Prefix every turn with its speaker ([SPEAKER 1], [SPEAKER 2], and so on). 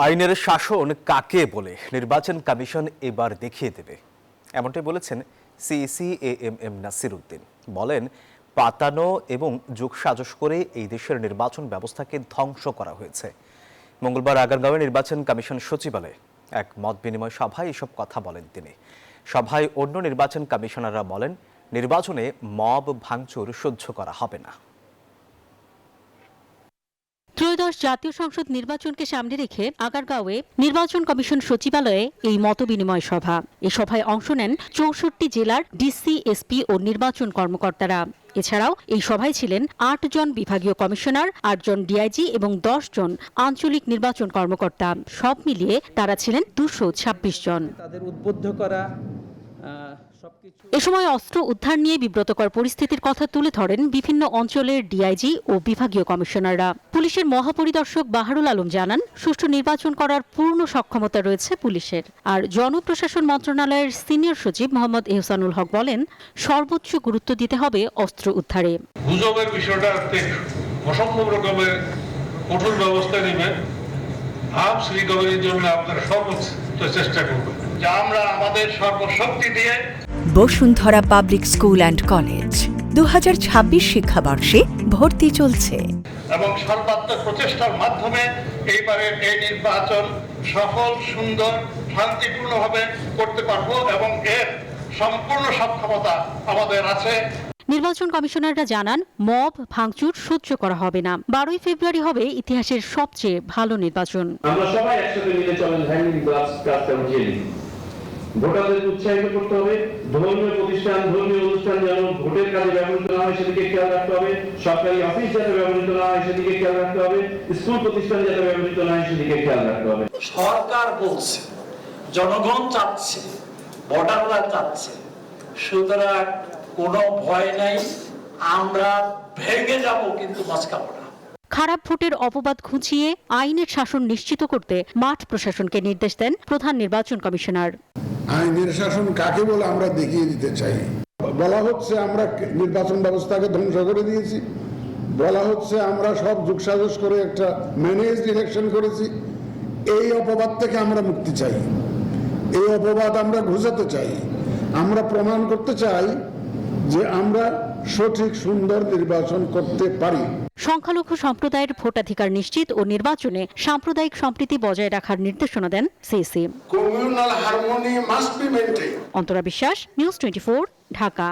[SPEAKER 1] আইনের শাসন কাকে বলে নির্বাচন কমিশন এবার দেখিয়ে দেবে, এমনটাই বলেছেন সিইসি এএমএম নাসির উদ্দিন। বলেন, পাতানো এবং যোগসাজশ করে এই দেশের নির্বাচন ব্যবস্থাকে ধ্বংস করা হয়েছে। মঙ্গলবার আগারগাঁওয়ে নির্বাচন কমিশন সচিবালয়ে এক মত বিনিময় সভায় এসব কথা বলেন তিনি। সভায় অন্য নির্বাচন কমিশনাররা বলেন, নির্বাচনে মব ভাঙচুর সহ্য করা হবে না।
[SPEAKER 2] ত্রয়োদশ জাতীয় সংসদ নির্বাচনকে সামনে রেখে আগারগাঁওয়ে নির্বাচন কমিশন সচিবালয়ে এই মতবিনিময় সভা। এ সভায় অংশ নেন ৬৪ জেলার ডিসি, এসপি ও নির্বাচন কর্মকর্তারা। এছাড়াও এই সভায় ছিলেন ৮ জন বিভাগীয় কমিশনার, ৮ জন ডিআইজি এবং ১০ জন আঞ্চলিক নির্বাচন কর্মকর্তা। সব মিলিয়ে তারা ছিলেন ২২৬ জন।
[SPEAKER 3] তাদের উদ্বুদ্ধ করা।
[SPEAKER 2] এ সময় অস্ত্র উদ্ধার নিয়ে বিব্রতকর পরিস্থিতির কথা তুলে ধরেন বিভিন্ন অঞ্চলের ডিআইজি ও বিভাগীয় কমিশনাররা। পুলিশের মহাপরিদর্শক বাহারুল আলম জানান, সুষ্ঠু নির্বাচন করার পূর্ণ সক্ষমতা রয়েছে পুলিশের। আর জনপ্রশাসন মন্ত্রণালয়ের সিনিয়র সচিব মোহাম্মদ এহসানুল হক বলেন, সর্বোচ্চ গুরুত্ব দিতে হবে অস্ত্র উদ্ধারে।
[SPEAKER 4] গুজবের বিষয়টাতে অসম্ভব রকমের কঠোর ব্যবস্থা নেবেন। আর্মস রিকভারির জন্য আপনারা সর্বোচ্চ চেষ্টা করবেন, যা আমরা আমাদের সর্বশক্তি দিয়ে।
[SPEAKER 5] Bashundhara public school and college ২০২৬ শিক্ষাবর্ষে ভর্তি চলছে
[SPEAKER 4] এবং সর্বাত্মক প্রচেষ্টার মাধ্যমে এইবারের এই নির্বাচন সফল, সুন্দর, শান্তিপূর্ণভাবে করতে পারবো এবং এর সম্পূর্ণ সক্ষমতা আমাদের আছে।
[SPEAKER 2] নির্বাচন কমিশনাররা জানান, মব ভাঙচুর সহ্য করা হবে না। ১২ই ফেব্রুয়ারি হবে ইতিহাসের সবচেয়ে ভালো নির্বাচন।
[SPEAKER 6] আমরা সবাই একসাথে মিলে চলেন হ্যান্ডিং গ্লাভস কাজটা উঠিয়ে নিই। ভোটারদের উৎসাহিত করতে হবে। ধর্মীয় প্রতিষ্ঠান, ধর্মীয় অনুষ্ঠান যেন ভোটের কাজে ব্যবহৃত না হয় সেদিকে খেয়াল রাখতে হবে। সরকারি অফিস যাতে ব্যবহৃত না হয় সেদিকে খেয়াল রাখতে হবে। স্কুল প্রতিষ্ঠান যাতে ব্যবহৃত না হয় সেদিকে খেয়াল রাখতে হবে।
[SPEAKER 7] সরকার বলছে, জনগণ চাচ্ছে, ভোটাররা চাচ্ছে, সুতরাং কোনো ভয় নাই, আমরা ভেঙে যাব কিন্তু মস্কাবো না।
[SPEAKER 2] খারাপ ভোটের অপবাদ ঘুচিয়ে আইনের শাসন নিশ্চিত করতে মাঠ প্রশাসনকে নির্দেশ দেন প্রধান নির্বাচন কমিশনার।
[SPEAKER 8] আইনের শাসন কাকে বলে আমরা দেখিয়ে দিতে চাই। বলা হচ্ছে আমরা নির্বাচন ব্যবস্থাকে ধ্বংস করে দিয়েছি, বলা হচ্ছে আমরা সব যোগসাজশ করে একটা ম্যানেজড ইলেকশন করেছি। এই অপবাদ থেকে আমরা মুক্তি চাই, এই অপবাদ আমরা ঘুচাতে চাই। আমরা প্রমাণ করতে চাই যে আমরা সঠিক সুন্দর নির্বাচন করতে পারি।
[SPEAKER 2] সংখ্যালঘু সম্প্রদায়ের ভোটাধিকার নিশ্চিত ও নির্বাচনে সাম্প্রদায়িক সম্প্রীতি বজায় রাখার নির্দেশনা দেন CEC.
[SPEAKER 8] Communal harmony must be maintained.
[SPEAKER 2] Antara Biswas, news 24, Dhaka.